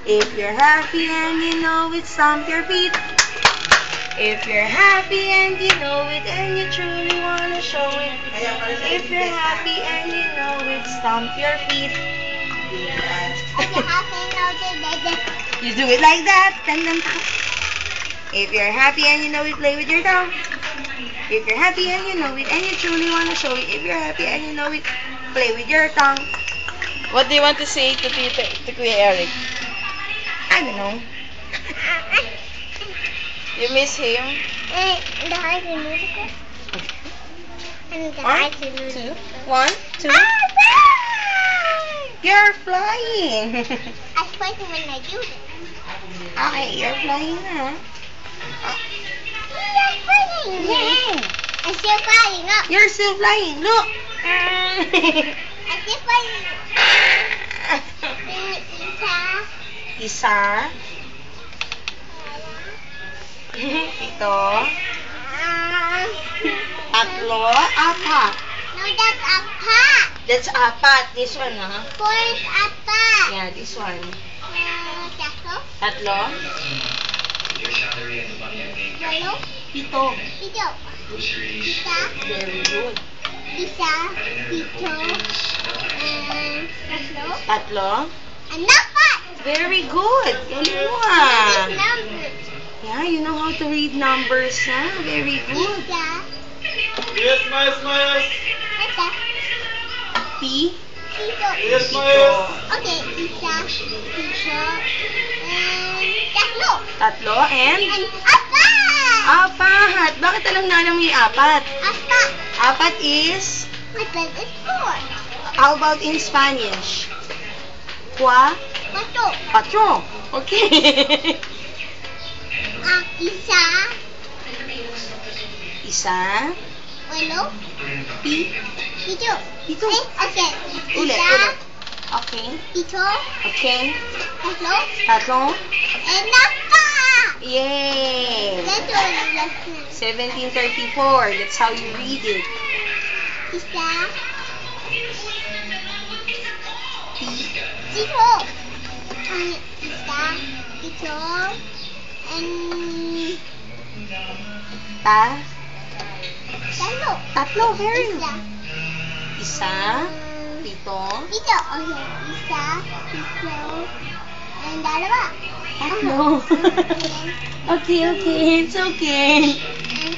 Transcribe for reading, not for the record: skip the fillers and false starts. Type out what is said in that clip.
If you're happy and you know it, stomp your feet. If you're happy and you know it and you truly want to show it. If you're happy and you know it, stomp your feet. You do it like that. Dun, dun, dun. If you're happy and you know it, play with your tongue. If you're happy and you know it and you truly want to show it. If you're happy and you know it, play with your tongue. What do you want to say to Kuya Eric? I don't know. You miss him? One, two. You're flying. I fight when I do it. Okay, you're flying now. I'm flying. Yeah. I'm still flying up. You're still flying. Look. I'm still flying. Isa. Ito. Tatlo. Apat. No, that's a pot. That's apat. This one, huh? Four is a pot. Yeah, this one. Tatlo. Tatlo. Walo. Pito. Pito. Isa. Very good. Isa. Pito. And tatlo. Tatlo. And apat. Very good. Galing mo ah. These numbers. Yeah, you know how to read numbers, huh? Very good. Isa. Yes, Miles, Miles. Ito. P. Pito. Yes, Miles. Okay. Isa. Pito. And tatlo. Tatlo and And apat. apat. Bakit alam na alam mo yung apat? Apat. Apat is, Apat is four. how about in Spanish? Pato. Patro. Okay. Isa. Isa. Walo. P. Pito. Pito. Okay. Ulit, Isa. ulit. Okay. Pito. Okay. Tatlo. Tatlo. And apat. Yay. That's all left na. 1734. That's how you read it. Isa. Pito. Isa. Pito. And Ta. tatlo. Tatlo. Very Isa. good. Isa. Pito. Pito. Okay. Isa. Pito. And dalawa. Tatlo. Okay, okay. It's okay. And